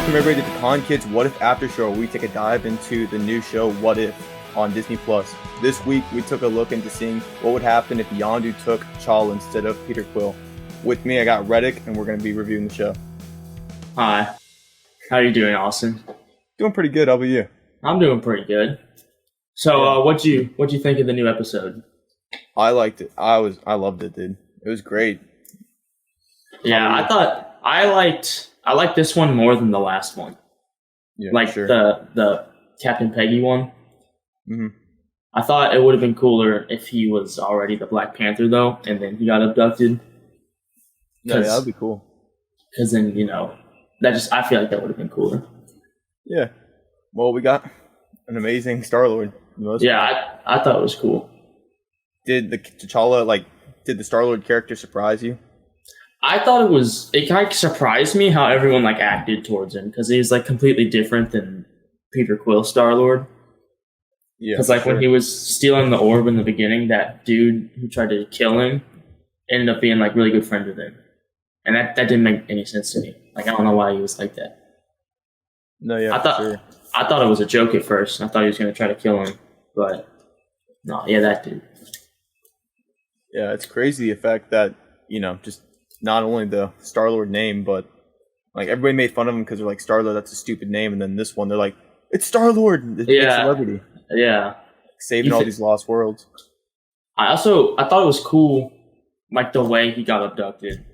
Welcome everybody to the Con Kids What If After Show, where we take a dive into the new show What If on Disney Plus. This week we took a look into seeing what would happen if Yondu took T'Challa instead of Peter Quill. With me I got Redick, and we're going to be reviewing the show. Hi. How are you doing, Austin? Doing pretty good. How about you? I'm doing pretty good. So, what'd you think of the new episode? I liked it. I loved it, dude. It was great. Yeah, I liked this one more than the last one. Yeah, like sure. the Captain Peggy one. Mm-hmm. I thought it would have been cooler if he was already the Black Panther though, and then he got abducted. Yeah, that'd be cool. Because then I feel like that would have been cooler. Yeah. Well, we got an amazing Star-Lord. Yeah, I thought it was cool. Did the Star-Lord character surprise you? I thought it kind of surprised me how everyone acted towards him, because he's completely different than Peter Quill Star-Lord. Yeah. Because when he was stealing the orb in the beginning, that dude who tried to kill him ended up being really good friends with him. And that didn't make any sense to me. I don't know why he was like that. No, yeah, I thought it was a joke at first. I thought he was going to try to kill him. But, no, yeah, that dude. Yeah, it's crazy the effect that, just not only the Star-Lord name, but everybody made fun of him because they're like, Star-Lord, that's a stupid name. And then this one, they're like, it's Star-Lord. It's a celebrity. Yeah. Saving all these lost worlds. I thought it was cool, the way he got abducted.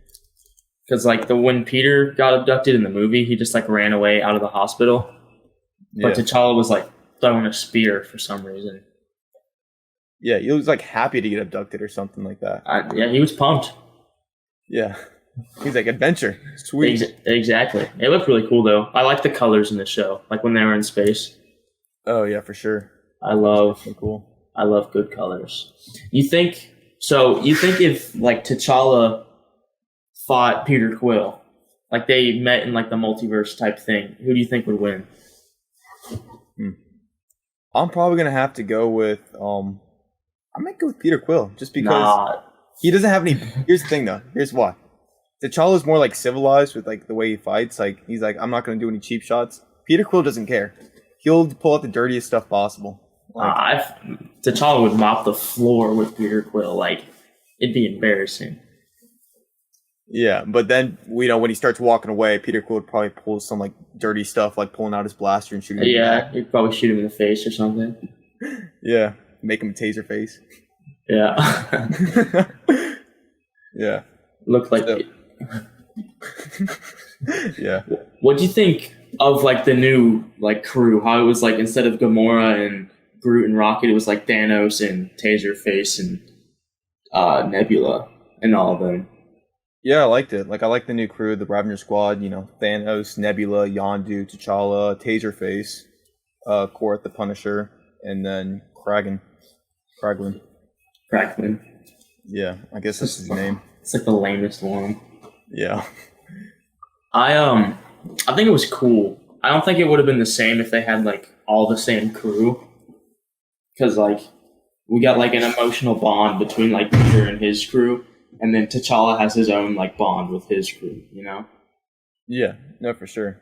Because, when Peter got abducted in the movie, he just, ran away out of the hospital. Yeah. But T'Challa was, throwing a spear for some reason. Yeah, he was, happy to get abducted or something like that. Yeah, he was pumped. Yeah. He's like, adventure. Sweet. Exactly. It looked really cool, though. I like the colors in the show, when they were in space. Oh, yeah, for sure. I love good colors. You think if, T'Challa fought Peter Quill, they met in, the multiverse type thing, who do you think would win? I'm probably going to have to go with, I might go with Peter Quill, just because he doesn't have any. Here's the thing, though. Here's why. T'Challa's more civilized with the way he fights. He's I'm not going to do any cheap shots. Peter Quill doesn't care. He'll pull out the dirtiest stuff possible. T'Challa would mop the floor with Peter Quill. It'd be embarrassing. Yeah, but then when he starts walking away, Peter Quill would probably pull some dirty stuff, pulling out his blaster and shooting him. Yeah, he'd probably shoot him in the face or something. Yeah, make him a taser face. Yeah. Yeah. Looked like it. Yeah. What do you think of the new crew? How it was instead of Gamora and Groot and Rocket, it was Thanos and Taserface and Nebula and all of them. Yeah, I liked it. I like the new crew, the Ravagers squad. Thanos, Nebula, Yondu, T'Challa, Taserface, Korth the Punisher, and then Kraglin. Yeah, I guess that's his name. It's the lamest one. Yeah. I think it was cool. I don't think it would have been the same if they had all the same crew. Because we got an emotional bond between Peter and his crew, and then T'Challa has his own bond with his crew, Yeah, no, for sure.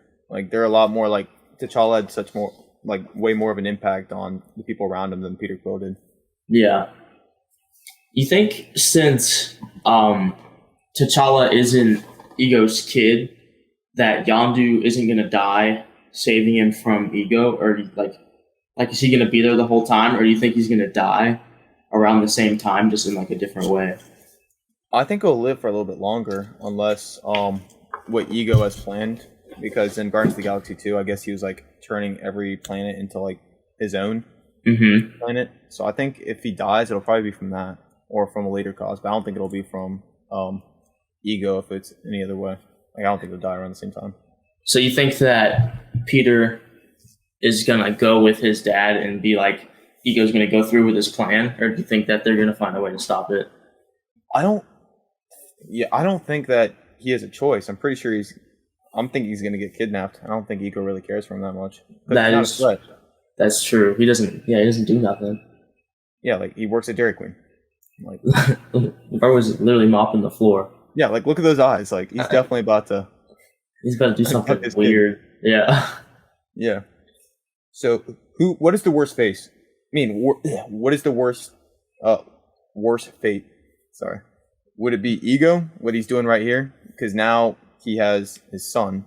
They're a lot more T'Challa had such more way more of an impact on the people around him than Peter Quill did. Yeah. You think since T'Challa isn't Ego's kid, that Yondu isn't gonna die saving him from Ego, or is he gonna be there the whole time, or do you think he's gonna die around the same time, just in a different way? I think he'll live for a little bit longer, unless what Ego has planned. Because in Guardians of the Galaxy 2, I guess he was turning every planet into his own planet. So I think if he dies, it'll probably be from that, or from a later cause. But I don't think it'll be from Ego if it's any other way. I don't think he'll die around the same time. So you think that Peter is gonna go with his dad and be Ego's gonna go through with his plan, or do you think that they're gonna find a way to stop it? I don't think that he has a choice. I'm pretty sure I'm thinking he's going to get kidnapped. I don't think Ego really cares for him that much. That's true. He doesn't do nothing. Yeah, he works at Dairy Queen. Bro was literally mopping the floor. Yeah, look at those eyes. He's definitely about to... He's about to do something weird. Yeah. Yeah. So what is the worst face? I mean, what is the worst fate? Sorry. Would it be Ego, what he's doing right here? Because now he has his son.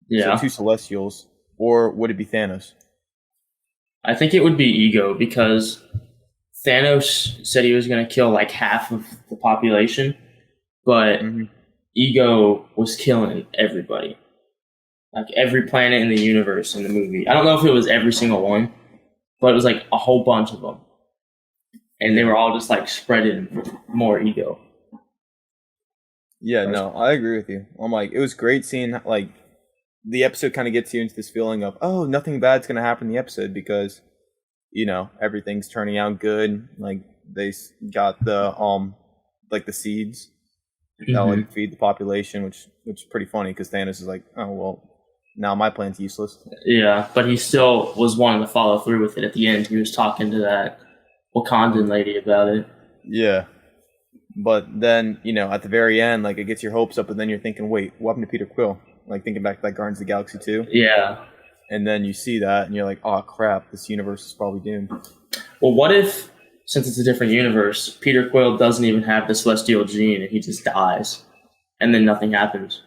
Yeah. So 2 Celestials. Or would it be Thanos? I think it would be Ego, because Thanos said he was going to kill like half of the population, but Ego was killing everybody. Like every planet in the universe in the movie. I don't know if it was every single one, but it was like a whole bunch of them. And they were all just like spreading more Ego. Yeah, no, I agree with you. I'm like, it was great seeing like the episode kind of gets you into this feeling of, oh, nothing bad's going to happen in the episode because, you know, everything's turning out good. Like they got the like the seeds that like feed the population, which is pretty funny because Thanos is like, oh well, now my plan's useless. Yeah, but he still was wanting to follow through with it at the end. He was talking to that Wakandan lady about it. Yeah. But then, you know, at the very end, like, it gets your hopes up, and then you're thinking, wait, what happened to Peter Quill? Like, thinking back to, like, Guardians of the Galaxy 2. Yeah. And then you see that, and you're like, oh, crap, this universe is probably doomed. Well, what if, since it's a different universe, Peter Quill doesn't even have the Celestial gene, and he just dies, and then nothing happens?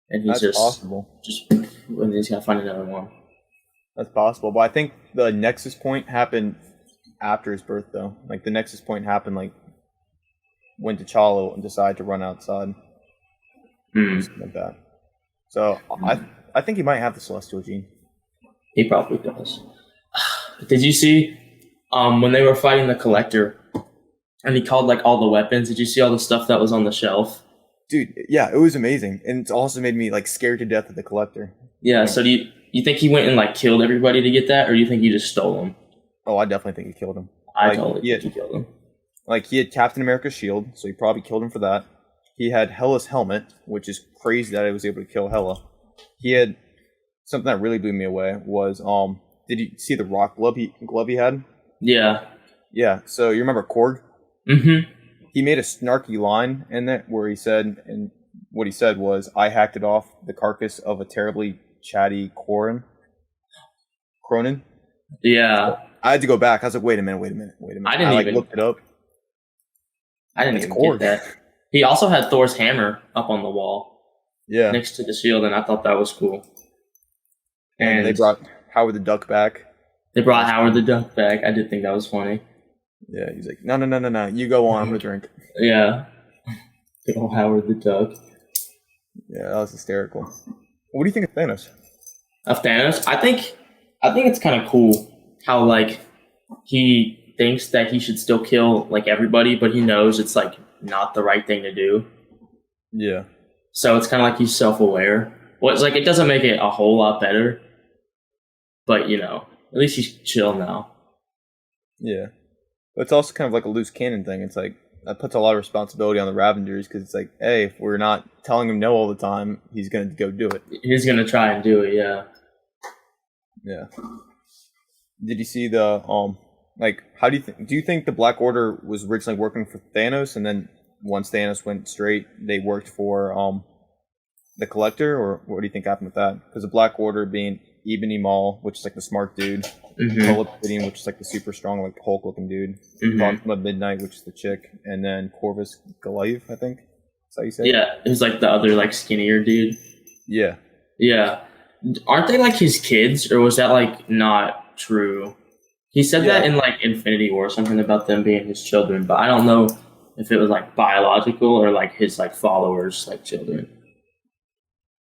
And he's That's possible. And he's going to find another one. That's possible, but I think the Nexus point happened after his birth, though. Like, the Nexus point happened, like, when T'Challa decided to run outside. Something like that. So, I think he might have the Celestial gene. He probably does. Did you see, when they were fighting the Collector, and he called, like, all the weapons, did you see all the stuff that was on the shelf? Dude, yeah, it was amazing. And it's also made me, like, scared to death of the Collector. Yeah, so do you think he went and, like, killed everybody to get that, or do you think he just stole them? Oh, I definitely think he killed him. I totally think he killed him. Like, he had Captain America's shield, so he probably killed him for that. He had Hela's helmet, which is crazy that he was able to kill Hela. He had something that really blew me away was, did you see the rock glove he had? Yeah. Yeah, so you remember Korg? Mm-hmm. He made a snarky line in there where he said, and what he said was, I hacked it off the carcass of a terribly chatty Cronin. Yeah. So I had to go back. I was like, wait a minute. I looked it up. I didn't even get that. He also had Thor's hammer up on the wall. Yeah. Next to the shield, and I thought that was cool. And they brought Howard the Duck back. They brought Howard the Duck back. I did think that was funny. Yeah, he's like, no. You go on. I'm going to drink. Yeah. Good old Howard the Duck. Yeah, that was hysterical. What do you think of Thanos? Of Thanos? I think it's kind of cool how, like, he thinks that he should still kill, like, everybody, but he knows it's, like, not the right thing to do. Yeah. So it's kind of like he's self-aware. Well, it's like, it doesn't make it a whole lot better, but, you know, at least he's chill now. Yeah. But it's also kind of like a loose cannon thing. It's like, that puts a lot of responsibility on the Ravagers, because it's like, hey, if we're not telling him no all the time, he's going to go do it. He's going to try and do it, yeah. Yeah. Did you see the, like, how do you think the Black Order was originally working for Thanos, and then once Thanos went straight, they worked for, the Collector, or what do you think happened with that? Because the Black Order being Ebony Maw, which is like the smart dude, Obsidian, which is like the super strong, like Hulk-looking dude, Proxima Midnight, which is the chick, and then Corvus Glaive, I think. Is that how you say it? Yeah, it was like the other, like, skinnier dude. Yeah. Yeah. Aren't they, like, his kids, or was that, like, not true? He said that in, like, Infinity War, something about them being his children, but I don't know if it was, like, biological or, like, his, like, followers, like, children.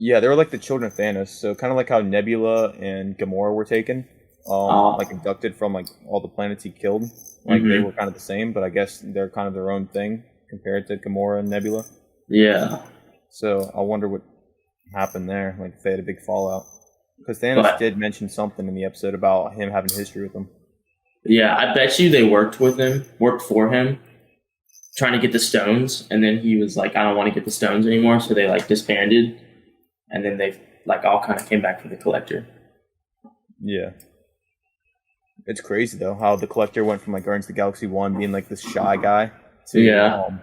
Yeah, they were like the children of Thanos, so kind of like how Nebula and Gamora were taken, like abducted from like all the planets he killed. Like they were kind of the same, but I guess they're kind of their own thing compared to Gamora and Nebula. Yeah. So I wonder what happened there, like if they had a big fallout. Because Thanos did mention something in the episode about him having history with them. Yeah, I bet you they worked for him, trying to get the stones, and then he was like, I don't want to get the stones anymore, so they like disbanded. And then they like all kind of came back for the Collector. Yeah. It's crazy though how the Collector went from like Guardians of the Galaxy 1 being like this shy guy to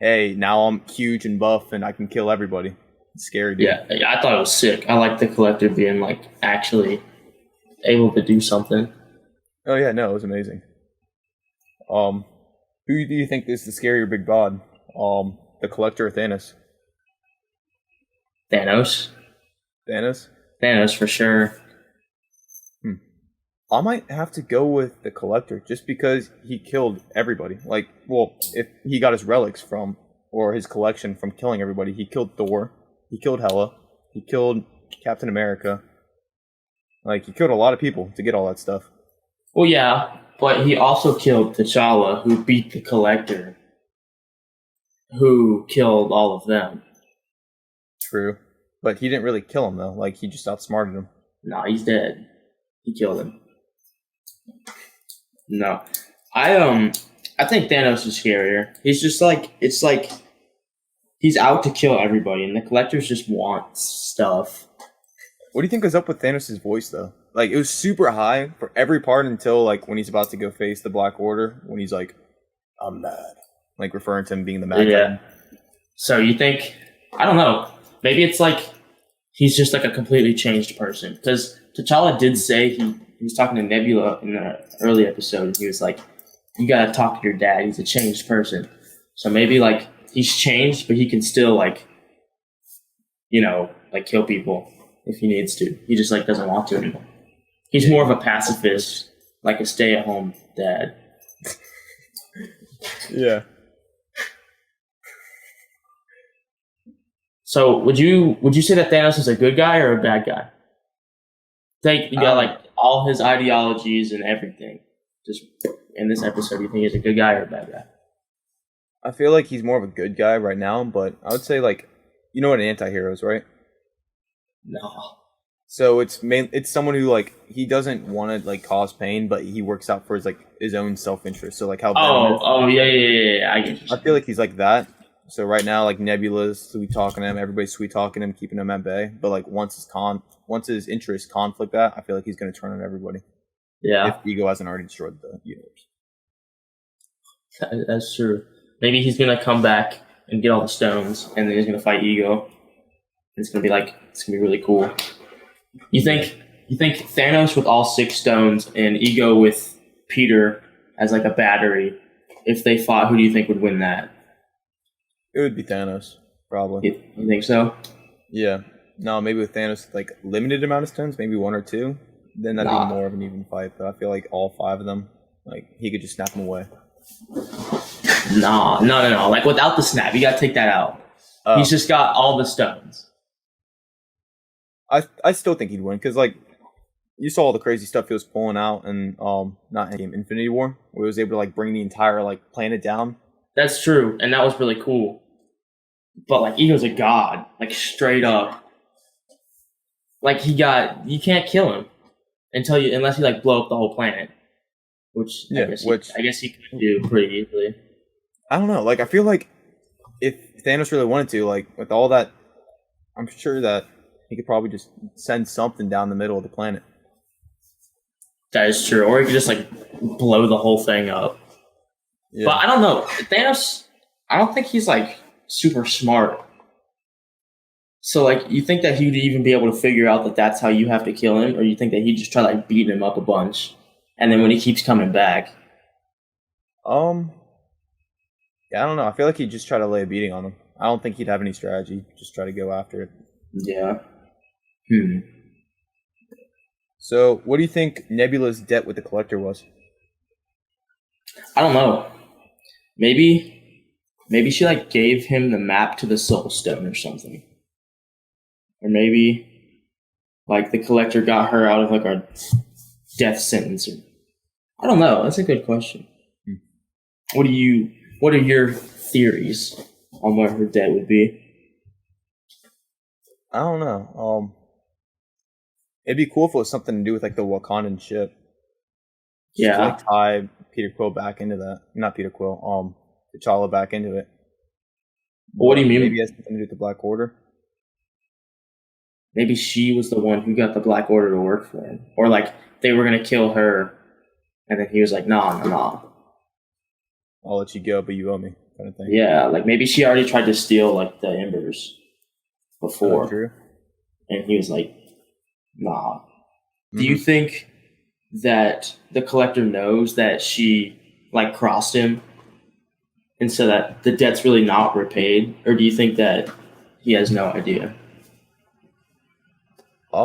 hey, now I'm huge and buff and I can kill everybody. Scary, dude. Yeah, I thought it was sick. I like the Collector being like actually able to do something. Oh yeah, no, it was amazing. Who do you think is the scarier big bad? The Collector or Thanos? Thanos. Thanos? Thanos for sure. I might have to go with the Collector just because he killed everybody. Like, well, if he got his relics from, or his collection from killing everybody, he killed Thor, he killed Hela, he killed Captain America. Like, he killed a lot of people to get all that stuff. Well, yeah, but he also killed T'Challa, who beat the Collector, who killed all of them. True. But he didn't really kill him, though. Like, he just outsmarted him. No, he's dead. He killed him. No. I think Thanos is scarier. He's just like, it's like, he's out to kill everybody, and the Collectors just want stuff. What do you think was up with Thanos' voice, though? Like, it was super high for every part until, like, when he's about to go face the Black Order, when he's like, I'm mad. Like, referring to him being the mad guy. So you think, I don't know, maybe it's like, he's just like a completely changed person. Because T'Challa did say, he was talking to Nebula in the early episode, and he was like, you gotta talk to your dad, he's a changed person. So maybe, like, he's changed, but he can still, like, you know, like, kill people if he needs to. He just, like, doesn't want to anymore. He's more of a pacifist, like a stay-at-home dad. Yeah. So would you say that Thanos is a good guy or a bad guy? You got like all his ideologies and everything. Just in this episode, you think he's a good guy or a bad guy? I feel like he's more of a good guy right now, but I would say, like, you know what an anti-hero is, right? No. So it's someone who, like, he doesn't want to, like, cause pain, but he works out for his own self-interest. So, like, how yeah. I get you. I feel like he's like that. So right now, like, Nebula's sweet talking him, everybody's sweet talking him, keeping him at bay. But, like, once his interests conflict that, I feel like he's going to turn on everybody. Yeah. If Ego hasn't already destroyed the universe. That's true. Maybe he's going to come back and get all the stones, and then he's going to fight Ego. It's going to be really cool. You think Thanos with all 6 stones and Ego with Peter as like a battery, if they fought, who do you think would win that? It would be Thanos, probably. You think so? Yeah. No, maybe with Thanos, like, limited amount of stones, maybe 1 or 2, then that'd be more of an even fight. But I feel like all 5 of them, like, he could just snap them away. No. Like, without the snap, you got to take that out. He's just got all the stones. I still think he'd win, because, like, you saw all the crazy stuff he was pulling out in, not Endgame, Infinity War, where he was able to, like, bring the entire, like, planet down. That's true, and that was really cool. But, like, Ego's a god, like, straight up. Like, you can't kill him unless you, like, blow up the whole planet. I guess he could do pretty easily. I don't know, like, I feel like if Thanos really wanted to, like, with all that, I'm sure that he could probably just send something down the middle of the planet. That is true. Or he could just, like, blow the whole thing up. Yeah. But I don't know. Thanos, I don't think he's, like, super smart. So, like, you think that he would even be able to figure out that that's how you have to kill him? Or you think that he'd just try, like, beating him up a bunch? And then when he keeps coming back? Yeah, I don't know. I feel like he'd just try to lay a beating on him. I don't think he'd have any strategy. Just try to go after it. Yeah. So, what do you think Nebula's debt with the Collector was? I don't know. Maybe she, like, gave him the map to the Soul Stone or something. Or maybe, like, the Collector got her out of, like, a death sentence. I don't know. That's a good question. What are your theories on what her debt would be? I don't know. It'd be cool if it was something to do with, like, the Wakandan ship. Just to, like, tie Peter Quill back into that. Not Peter Quill. T'Challa back into it. What do you mean? Maybe it has something to do with the Black Order. Maybe she was the one who got the Black Order to work for him. Or, like, they were going to kill her, and then he was like, nah. I'll let you go, but you owe me, kind of thing. Yeah, like, maybe she already tried to steal, like, the embers. before. True. And he was like, nah. Mm-hmm. Do you think that the Collector knows that she like crossed him, and so that the debt's really not repaid, or do you think that he has no idea? I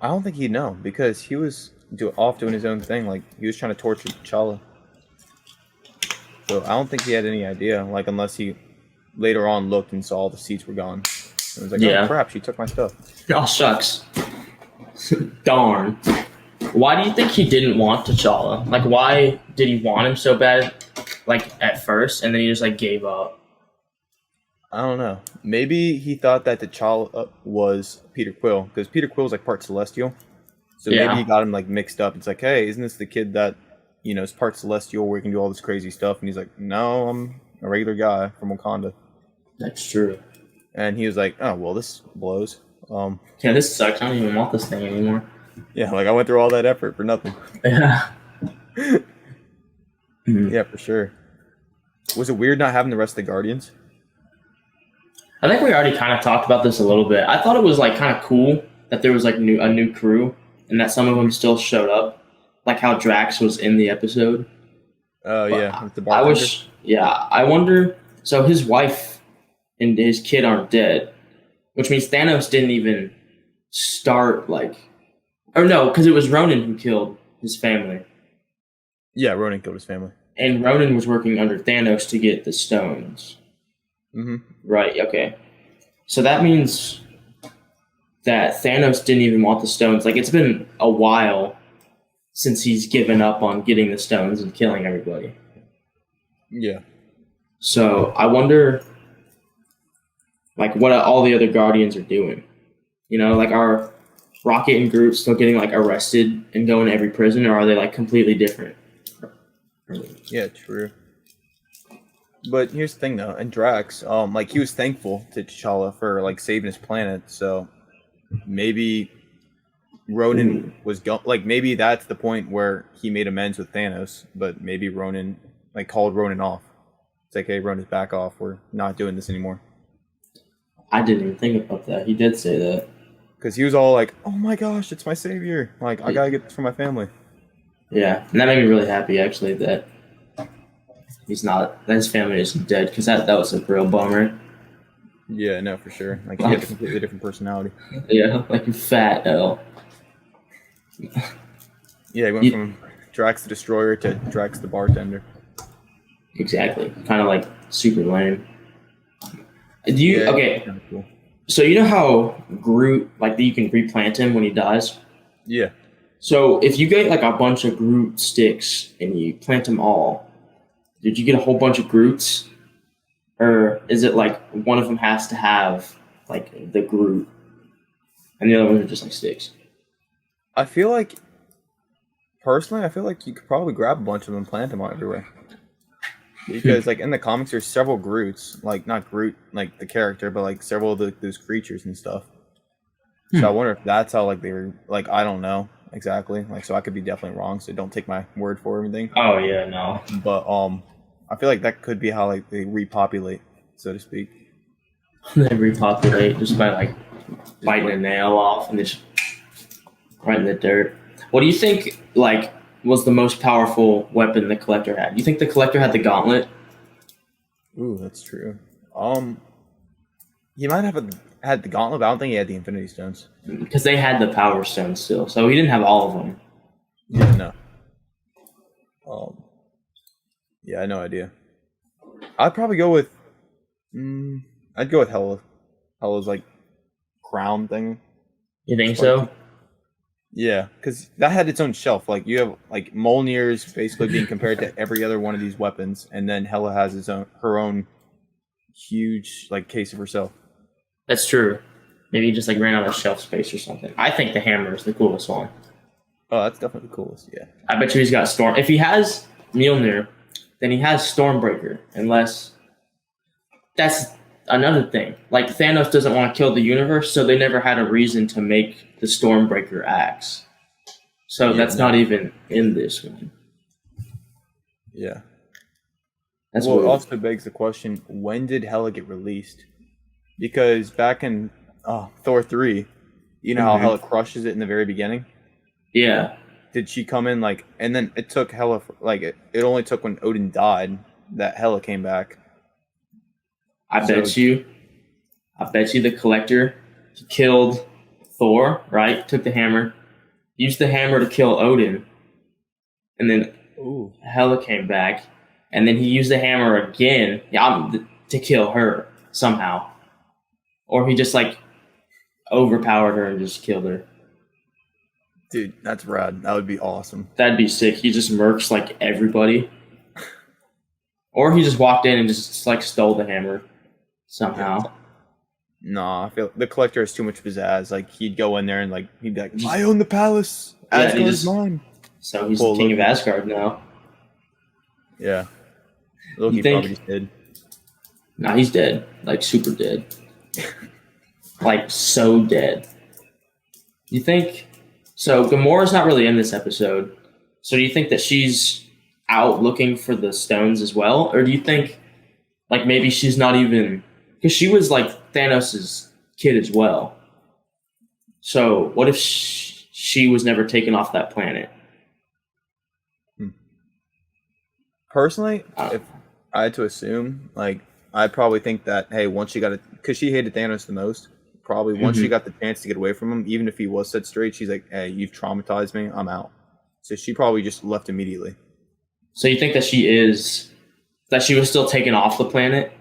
don't think he'd know because he was off doing his own thing. Like he was trying to torture T'Challa. So I don't think he had any idea. Like unless he later on looked and saw all the seats were gone. And was like, oh crap, she took my stuff. Oh shucks. Darn. Why do you think he didn't want T'Challa? Like, why did he want him so bad, like, at first, and then he just, like, gave up? I don't know. Maybe he thought that T'Challa was Peter Quill, because Peter Quill's, like, part Celestial. So maybe he got him, like, mixed up. It's like, hey, isn't this the kid that, you know, is part Celestial where he can do all this crazy stuff? And he's like, no, I'm a regular guy from Wakanda. That's true. And he was like, oh, well, this blows. Yeah, this sucks. I don't even want this thing anymore. Yeah, like I went through all that effort for nothing. Yeah. Yeah, for sure. Was it weird not having the rest of the Guardians? I think we already kind of talked about this a little bit. I thought it was like kind of cool that there was like a new crew and that some of them still showed up, like how Drax was in the episode. Oh yeah, with the bartender. I wonder. So his wife and his kid aren't dead, which means Thanos didn't even start like. Or no, because it was Ronan who killed his family. Yeah, Ronan killed his family. And Ronan was working under Thanos to get the stones. Mm-hmm. Right, okay. So that means that Thanos didn't even want the stones. Like, it's been a while since he's given up on getting the stones and killing everybody. Yeah. So I wonder, like, what all the other Guardians are doing. You know, like, are Rocket and Groot still getting like arrested and going to every prison, or are they like completely different? Yeah, true. But here's the thing though, and Drax, like he was thankful to T'Challa for like saving his planet, so maybe Ronan was like maybe that's the point where he made amends with Thanos, but maybe Ronan like called Ronan off. It's like, hey, Ronan's back off. We're not doing this anymore. I didn't even think about that. He did say that. Because he was all like, oh my gosh, it's my savior. Like, I gotta get this for my family. Yeah, and that made me really happy, actually, that he's not, that his family isn't dead, because that was a real bummer. Yeah, no, for sure. Like, he had a completely different personality. Yeah, like fat L. Yeah, he went from Drax the Destroyer to Drax the Bartender. Exactly. Kind of like super lame. Okay. Kind of cool. So you know how Groot, like you can replant him when he dies? Yeah. So if you get like a bunch of Groot sticks and you plant them all, did you get a whole bunch of Groots? Or is it like one of them has to have like the Groot and the other ones are just like sticks? I feel like, personally, you could probably grab a bunch of them and plant them all everywhere. Because, like, in the comics, there's several Groots. Like, not Groot, like, the character, but, like, several of those creatures and stuff. So I wonder if that's how, like, they were... Like, I don't know exactly. Like, so I could be definitely wrong, so don't take my word for everything. Oh, yeah, no. But, I feel like that could be how, like, they repopulate, so to speak. They repopulate just by, like, biting a nail off and just right in the dirt. What do you think, like... was the most powerful weapon the Collector had? You think the Collector had the gauntlet? Ooh, that's true. He might have had the gauntlet, but I don't think he had the Infinity Stones. Because they had the Power Stones still, so he didn't have all of them. Yeah, no. Yeah, I had no idea. I'd probably go with... I'd go with Hela. Hela's, like, crown thing. You think so? Yeah, because that had its own shelf. Like, you have, like, Mjolnir's basically being compared to every other one of these weapons, and then Hela has her own huge, like, case of herself. That's true. Maybe he just, like, ran out of shelf space or something. I think the hammer is the coolest one. Oh, that's definitely the coolest, yeah. I bet you he's got Storm. If he has Mjolnir, then he has Stormbreaker, unless... That's another thing. Like, Thanos doesn't want to kill the universe, so they never had a reason to make the Stormbreaker axe. So that's not even in this one. Yeah. That's well, it also begs the question, when did Hela get released? Because back in Thor 3, you know how Hela crushes it in the very beginning? Yeah. Did she come in like, and then it took Hela, like it only took when Odin died that Hela came back. I bet you the Collector killed Thor, right? Took the hammer, used the hammer to kill Odin, and then Hela came back, and then he used the hammer again to kill her somehow. Or he just like overpowered her and just killed her. Dude, that's rad. That would be awesome. That'd be sick. He just murks like everybody. Or he just walked in and just like stole the hammer somehow. Nah, I feel the Collector has too much pizzazz. Like he'd go in there and like he'd be like, I own the palace. Asgard's mine. So he's the king of Asgard now. Yeah. Loki probably dead. Nah, he's dead. Like super dead. Like so dead. You think so? Gamora's not really in this episode. So do you think that she's out looking for the stones as well? Or do you think like maybe she's not even, because she was like Thanos' kid as well. So what if she was never taken off that planet? Personally, if I had to assume, like, I'd probably think that, hey, once she got it, because she hated Thanos the most, probably once she got the chance to get away from him, even if he was set straight, she's like, hey, you've traumatized me, I'm out. So she probably just left immediately. So you think that she was still taken off the planet?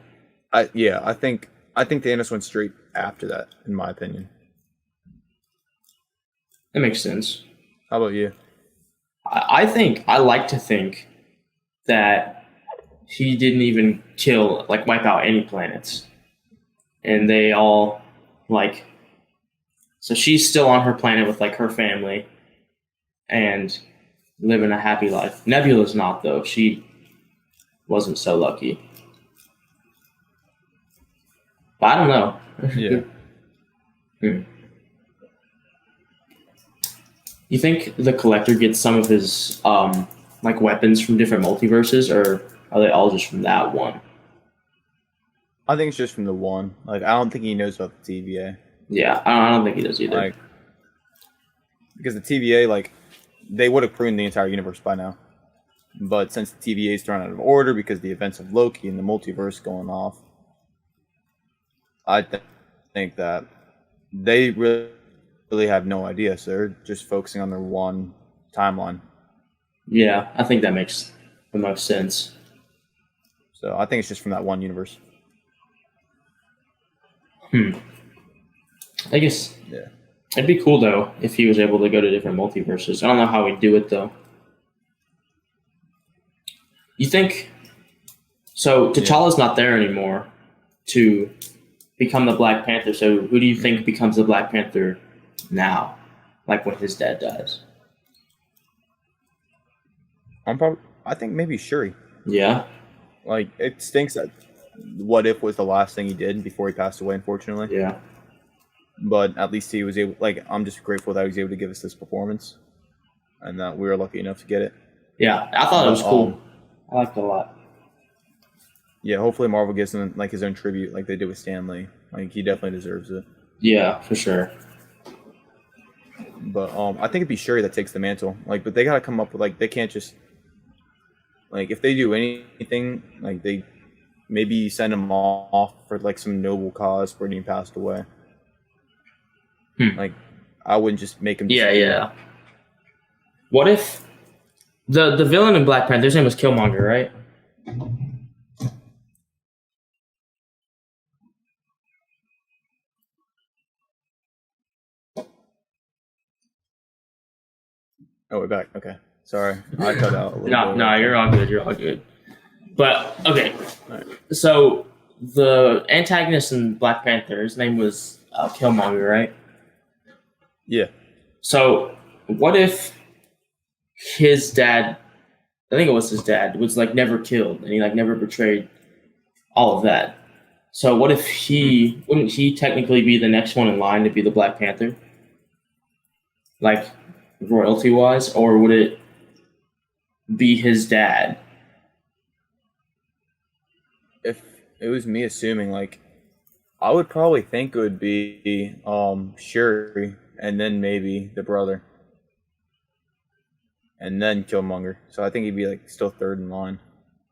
I think Thanos went straight after that, in my opinion. That makes sense. How about you? I like to think that he didn't even wipe out any planets. And they all, like... So she's still on her planet with, like, her family. And living a happy life. Nebula's not, though. She wasn't so lucky. But I don't know. Yeah. You think the Collector gets some of his like weapons from different multiverses, or are they all just from that one? I think it's just from the one. Like, I don't think he knows about the TVA. Yeah, I don't think he does either. Like, because the TVA, like, they would have pruned the entire universe by now. But since the TVA is thrown out of order because of the events of Loki and the multiverse going off, I think that they really have no idea. So they're just focusing on their one timeline. Yeah, I think that makes the most sense. So I think it's just from that one universe. I guess. Yeah. It'd be cool, though, if he was able to go to different multiverses. I don't know how he'd do it, though. You think... So, T'Challa's not there anymore to become the Black Panther, so who do you think becomes the Black Panther now? Like, when his dad dies? I think maybe Shuri. Yeah? Like, it stinks that What If was the last thing he did before he passed away, unfortunately. Yeah. But at least he was able, like, I'm just grateful that he was able to give us this performance. And that we were lucky enough to get it. Yeah, I thought it was cool. I liked it a lot. Yeah, hopefully Marvel gives him, like, his own tribute like they did with Stan Lee. Like, he definitely deserves it. Yeah, for sure. But I think it'd be Shuri that takes the mantle. Like, but they gotta come up with, like, they can't just, like, if they do anything, like, they maybe send him off for, like, some noble cause where he passed away. Like, I wouldn't just make him. Yeah. What if the villain in Black Panther, his name was Killmonger, right? Oh, we're back. Okay, sorry, I cut out a little bit. No, you're all good. You're all good. But okay, so the antagonist in Black Panther, his name was Killmonger, right? Yeah. So what if his dad, I think it was his dad, was like never killed and he like never betrayed all of that. So what if wouldn't he technically be the next one in line to be the Black Panther? Like royalty wise, or would it be his dad? If it was me assuming, like, I would probably think it would be Shuri, and then maybe the brother, and then Killmonger. So I think he'd be like still third in line.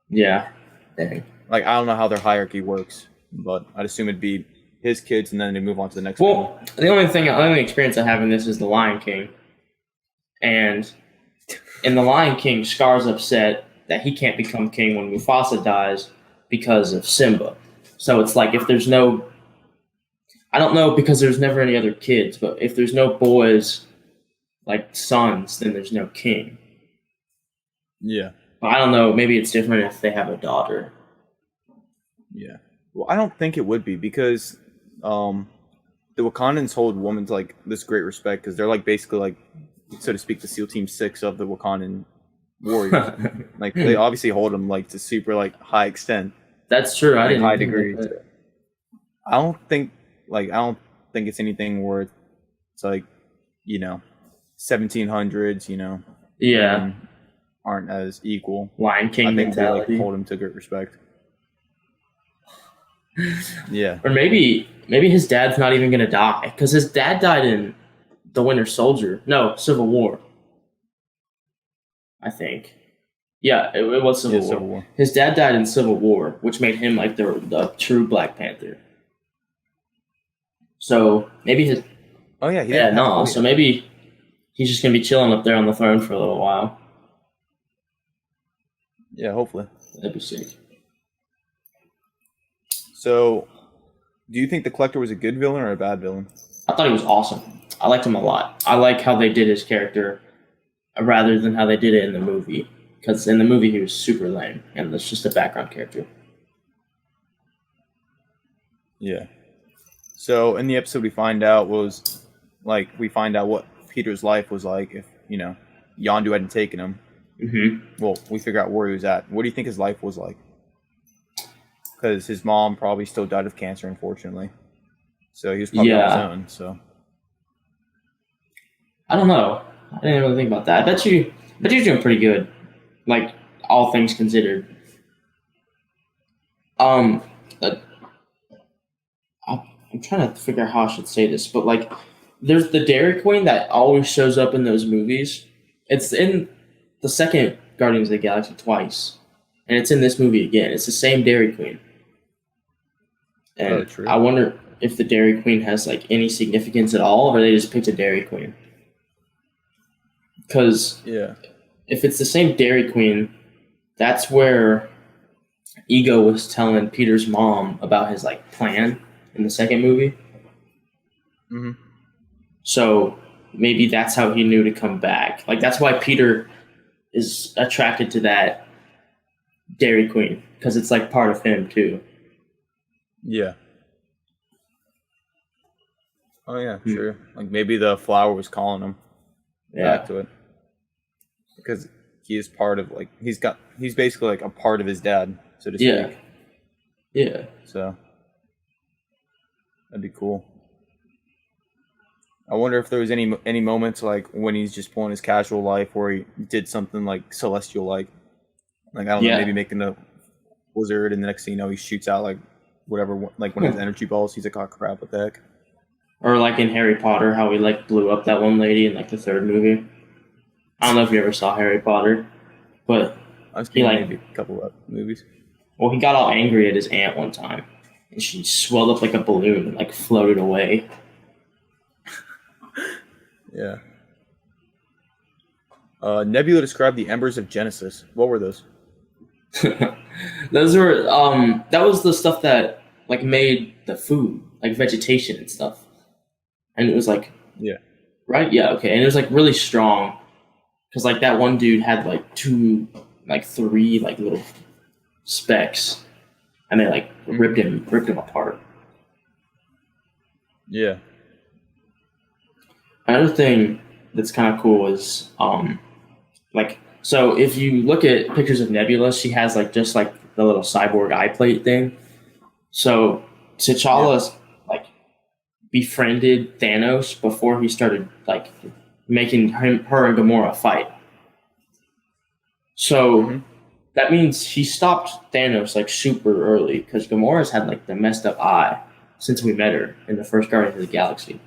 Yeah. Dang. Like I don't know how their hierarchy works, but I'd assume it'd be his kids, and then they move on to the next one. Well, the only experience I have in this is The Lion King. And in The Lion King, Scar's upset that he can't become king when Mufasa dies because of Simba. So it's like if there's no... I don't know because there's never any other kids, but if there's no boys, like sons, then there's no king. Yeah. But I don't know. Maybe it's different if they have a daughter. Yeah. Well, I don't think it would be because the Wakandans hold women to like this great respect because they're like basically like, so to speak, the SEAL Team 6 of the Wakandan warriors. Like they obviously hold them like to super like high extent. That's true. I like, didn't high think degree. about that. I don't think it's anything where it's like 1700s. Yeah. Aren't as equal. Lion King I think mentality. they like hold him to great respect. Yeah. Or maybe his dad's not even gonna die because his dad died in The Winter Soldier. No, Civil War. I think. Yeah, it was Civil War. His dad died in Civil War, which made him like the true Black Panther. So maybe his. Oh yeah. So maybe he's just gonna be chilling up there on the throne for a little while. Yeah, hopefully. That'd be sick. So, do you think the Collector was a good villain or a bad villain? I thought he was awesome. I liked him a lot. I like how they did his character rather than how they did it in the movie. Because in the movie he was super lame, and that's just a background character. Yeah. So in the episode, we find out what Peter's life was like if Yondu hadn't taken him. Mm-hmm. Well, we figure out where he was at. What do you think his life was like? Because his mom probably still died of cancer, unfortunately. So he was probably on his own. So I don't know. I didn't really think about that. I bet you're doing pretty good. Like, all things considered. I'm trying to figure out how I should say this, but like, there's the Dairy Queen that always shows up in those movies. It's in the second Guardians of the Galaxy twice, and it's in this movie again. It's the same Dairy Queen. And I wonder if the Dairy Queen has like any significance at all, or they just picked a Dairy Queen. Because if it's the same Dairy Queen, that's where Ego was telling Peter's mom about his like plan in the second movie. Mm-hmm. So maybe that's how he knew to come back. Like that's why Peter is attracted to that Dairy Queen, because it's like part of him too. Yeah. Oh yeah, sure. Like maybe the flower was calling him back to it. Because he is part of he's basically like a part of his dad, so to speak. Yeah. So that'd be cool. I wonder if there was any moments like when he's just pulling his casual life where he did something like celestial like I don't know, maybe making a blizzard, and the next thing you know he shoots out like whatever, like one of his energy balls. He's like, oh crap, what the heck? Or like in Harry Potter, how he like blew up that one lady in like the third movie. I don't know if you ever saw Harry Potter, but I've seen maybe a couple of movies. Well, he got all angry at his aunt one time, and she swelled up like a balloon and like floated away. Yeah. Nebula described the embers of Genesis. What were those? Those were that was the stuff that like made the food, like vegetation and stuff. And it was like right? Yeah, okay. And it was like really strong. Because like that one dude had like three like little specks. And they like ripped him apart. Yeah. Another thing that's kind of cool is so if you look at pictures of Nebula, she has like just like the little cyborg eye plate thing. So T'Challa like befriended Thanos before he started like making her and Gamora fight. So that means he stopped Thanos like super early because Gamora's had like the messed up eye. since we met her in the first Guardians of the Galaxy.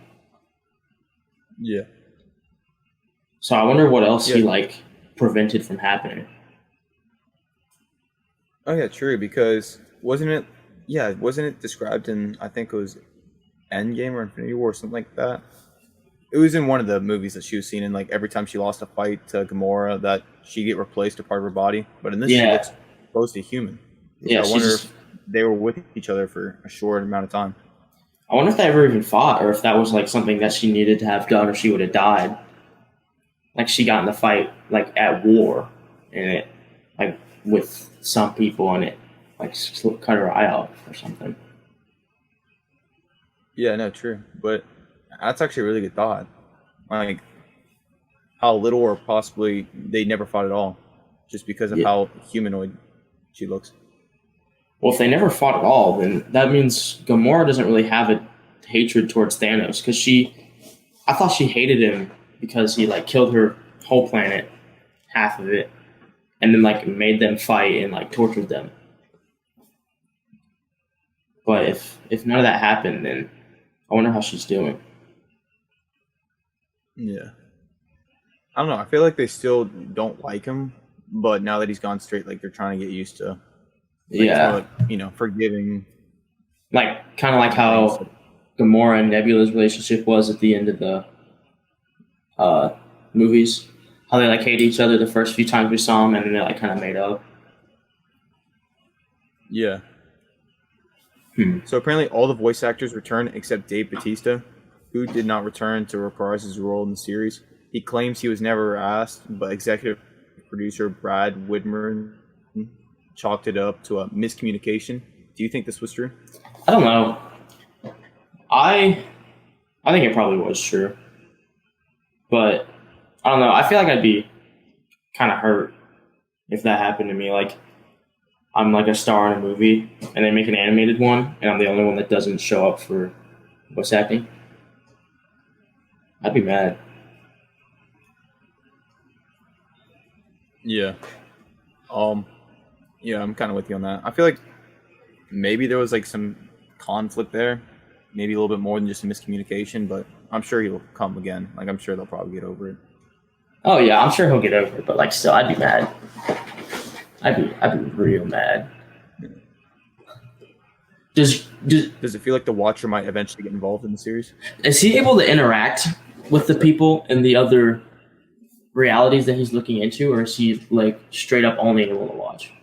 Yeah. So I wonder what else he like prevented from happening. Oh yeah, true. Because wasn't it described in, I think it was Endgame or Infinity War or something like that? It was in one of the movies that she was seen in. Like every time she lost a fight to Gamora, that she get replaced a part of her body. But in this, she looks close to human. Yeah, so I wonder if they were with each other for a short amount of time. I wonder if they ever even fought, or if that was like something that she needed to have done, or she would have died. Like she got in the fight like at war, and it like with some people, and it like cut her eye off or something. Yeah, no, true. But that's actually a really good thought. Like how little or possibly they never fought at all, just because of how humanoid she looks. Well, if they never fought at all, then that means Gamora doesn't really have a hatred towards Thanos, because I thought she hated him because he like killed her whole planet, half of it, and then like made them fight and like tortured them. But if none of that happened, then I wonder how she's doing. Yeah. I don't know. I feel like they still don't like him, but now that he's gone straight, like they're trying to get used to. Like, forgiving. Like kind of like how Gamora and Nebula's relationship was at the end of the movies. How they like hate each other the first few times we saw them, and then they like kind of made up. Yeah. So apparently all the voice actors returned except Dave Bautista, who did not return to reprise his role in the series. He claims he was never asked, but executive producer Brad Whitmer chalked it up to a miscommunication. Do you think this was true? I don't know. I think it probably was true. But I don't know. I feel like I'd be kind of hurt if that happened to me. Like, I'm like a star in a movie, and they make an animated one, and I'm the only one that doesn't show up for voice acting. I'd be mad. Yeah. Yeah, I'm kind of with you on that. I feel like maybe there was like some conflict there, maybe a little bit more than just a miscommunication, but I'm sure he'll come again. Like, I'm sure they'll probably get over it. Oh yeah, I'm sure he'll get over it, but like still, I'd be mad. I'd be real mad. Does it feel like the Watcher might eventually get involved in the series? Is he able to interact with the people in the other realities that he's looking into, or is he like straight up only able to watch?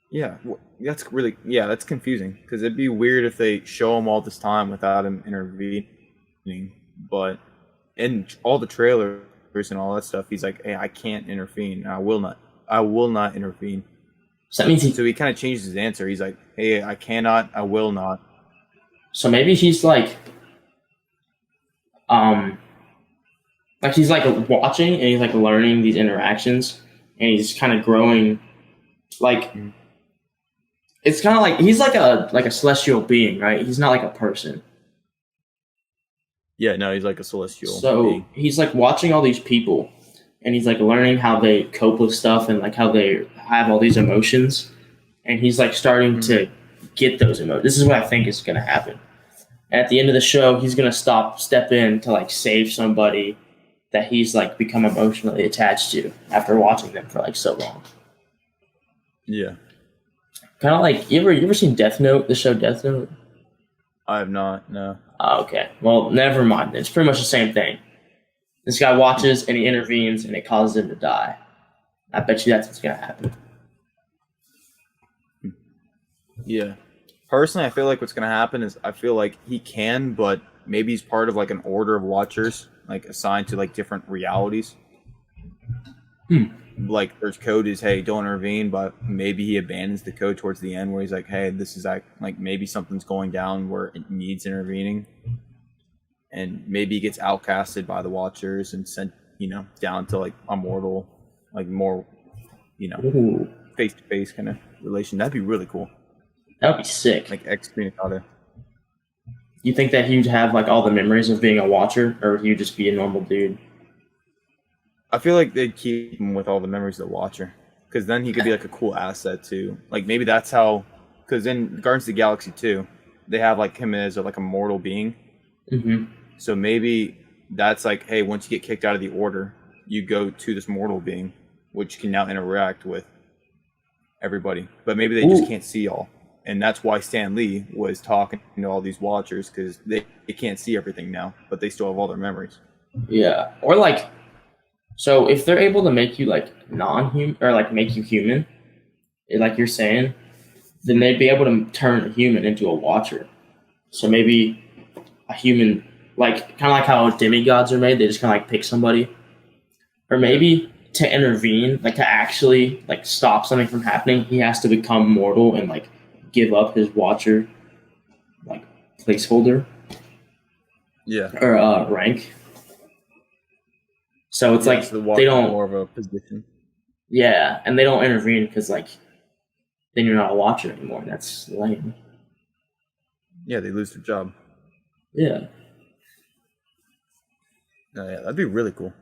Yeah, that's confusing, because it'd be weird if they show him all this time without him intervening. But in all the trailers and all that stuff, he's like, "Hey, I can't intervene. I will not intervene." So that means he kind of changed his answer. He's like, "Hey, I cannot. I will not." So maybe he's like he's like watching and he's like learning these interactions, and he's kind of growing. Like it's kind of like he's like a celestial being, right? He's not like a person. Yeah, no, he's like a celestial. So being. He's like watching all these people, and he's like learning how they cope with stuff and like how they have all these emotions, and he's like starting to get those emotions. This is what I think is going to happen. And at the end of the show, he's going to step in to like save somebody that he's like become emotionally attached to after watching them for like so long. Yeah. Kind of like you ever seen Death Note, the show Death Note? I have not, no. Oh, okay. Well, never mind. It's pretty much the same thing. This guy watches and he intervenes and it causes him to die. I bet you that's what's going to happen. Yeah. Personally, I feel like what's going to happen is I feel like he can, but maybe he's part of like an order of watchers, like assigned to like different realities. Like there's code is, hey, don't intervene, but maybe he abandons the code towards the end where he's like, hey, this is like maybe something's going down where it needs intervening. And maybe he gets outcasted by the Watchers and sent, down to like a mortal, like more, face-to-face kind of relation. That'd be really cool. That would be sick. Like excommunicado. You think that he would have like all the memories of being a Watcher, or would he just be a normal dude? I feel like they'd keep him with all the memories of the Watcher, because then he could be like a cool asset too. Like maybe that's how, because in Guardians of the Galaxy 2, they have like him as like a mortal being. Mm-hmm. So maybe that's like, hey, once you get kicked out of the order, you go to this mortal being, which can now interact with everybody. But maybe they just can't see all. And that's why Stan Lee was talking to all these Watchers, because they can't see everything now, but they still have all their memories. Yeah. Or like, so if they're able to make you like non-human, or like make you human, like you're saying, then they'd be able to turn a human into a Watcher. So maybe a human, like kind of like how demigods are made, they just kind of like pick somebody. Or maybe to intervene, like to actually like stop something from happening, he has to become mortal and like give up his Watcher like placeholder. Yeah. Or rank. So it's like so they don't more of a position. Yeah, and they don't intervene because like then you're not a Watcher anymore. That's lame. Yeah, they lose their job. Yeah. Yeah, that'd be really cool.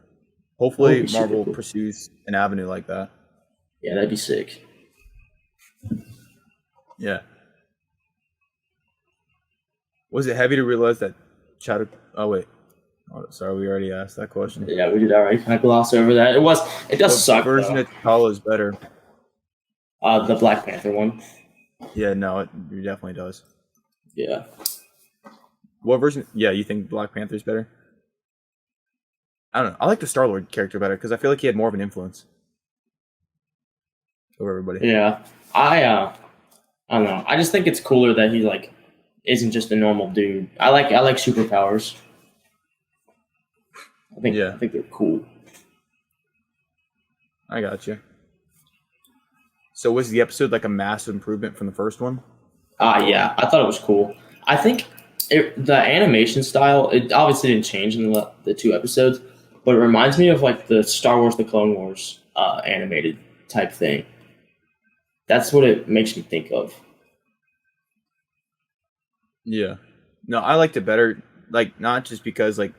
Hopefully, Marvel pursues an avenue like that. Yeah, that'd be sick. Yeah. Was it heavy to realize that Chadwick? Oh wait, sorry, we already asked that question. Yeah, we did already kind of gloss over that. It does suck. What version of T'Challa is better? The Black Panther one. Yeah, no, it definitely does. Yeah. What version? Yeah, you think Black Panther's better? I don't know. I like the Star-Lord character better because I feel like he had more of an influence over everybody. Yeah, I don't know. I just think it's cooler that he like isn't just a normal dude. I like superpowers. I think they're cool. I got you. So was the episode like a massive improvement from the first one? Yeah, I thought it was cool. I think the animation style, it obviously didn't change in the 2 episodes, but it reminds me of like the Star Wars: The Clone Wars animated type thing. That's what it makes me think of. Yeah. No, I liked it better. Like not just because like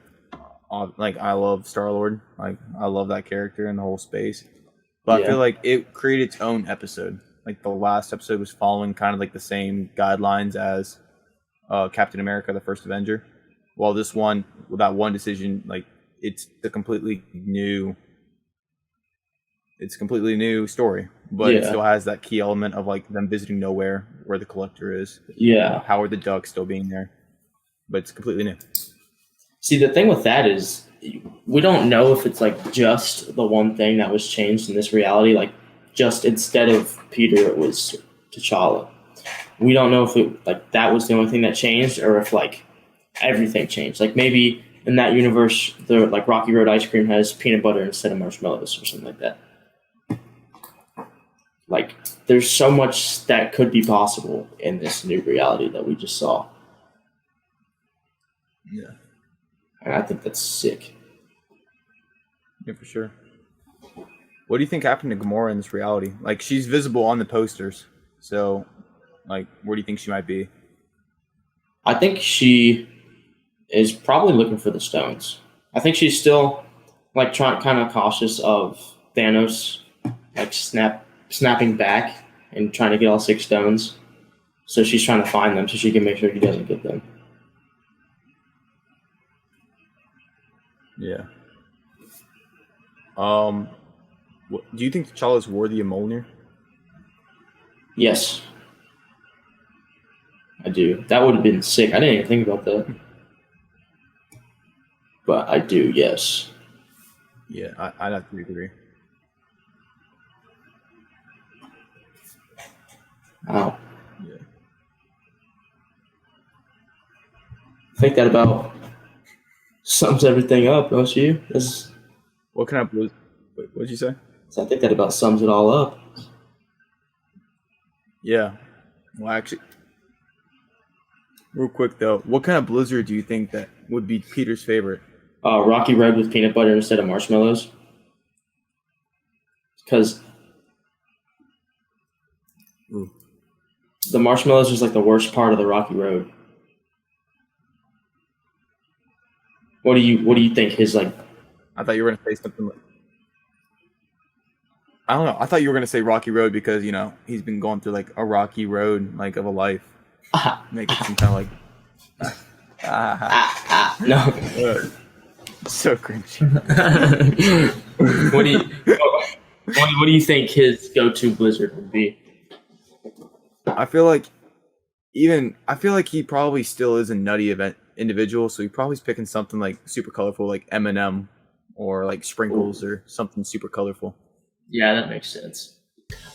I love Star-Lord. Like I love that character and the whole space. But I feel like it created its own episode. Like the last episode was following kind of like the same guidelines as Captain America: The First Avenger. While this one, with that one decision, like it's a completely new story. But it still has that key element of like them visiting nowhere where the Collector is. Yeah. Howard the Duck still being there. But it's completely new. See, the thing with that is we don't know if it's like just the one thing that was changed in this reality, like just instead of Peter it was T'Challa. We don't know if it like that was the only thing that changed or if like everything changed. Like maybe in that universe the like Rocky Road ice cream has peanut butter instead of marshmallows or something like that. Like there's so much that could be possible in this new reality that we just saw. Yeah. And I think that's sick. Yeah, for sure. What do you think happened to Gamora in this reality? Like, she's visible on the posters. So, like, where do you think she might be? I think she is probably looking for the stones. I think she's still, like, kind of cautious of Thanos, like, snapping back and trying to get all 6 stones. So she's trying to find them so she can make sure he doesn't get them. Yeah. Do you think T'Challa is worthy of Mjolnir? Yes. I do. That would have been sick. I didn't even think about that. But I do, yes. Yeah, I'd have to agree. Wow. Yeah. I think that about sums everything up, don't you? What kind of blues? What'd you say? So I think that about sums it all up. Yeah. Well, actually, real quick though, what kind of blizzard do you think that would be Peter's favorite? Rocky Road with peanut butter instead of marshmallows. Because the marshmallows is like the worst part of the Rocky Road. What do you think his like? I thought you were gonna say something like. I don't know. I thought you were gonna say Rocky Road because he's been going through like a rocky road like of a life. Make it some kind of No. So cringy. What do you think his go-to Blizzard would be? I feel like he probably still is a nutty individual, so he probably's picking something like super colorful, like M&M, or like sprinkles, or something super colorful. Yeah, that makes sense.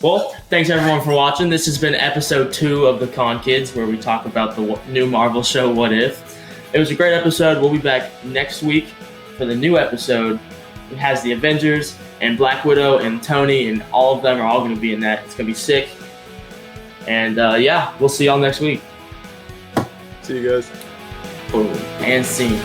Well, thanks everyone for watching. This has been episode 2 of the Con Kids, where we talk about the new Marvel show, What If. It was a great episode. We'll be back next week for the new episode. It has the Avengers and Black Widow and Tony, and all of them are all going to be in that. It's going to be sick. And yeah, we'll see y'all next week. See you guys. And scene.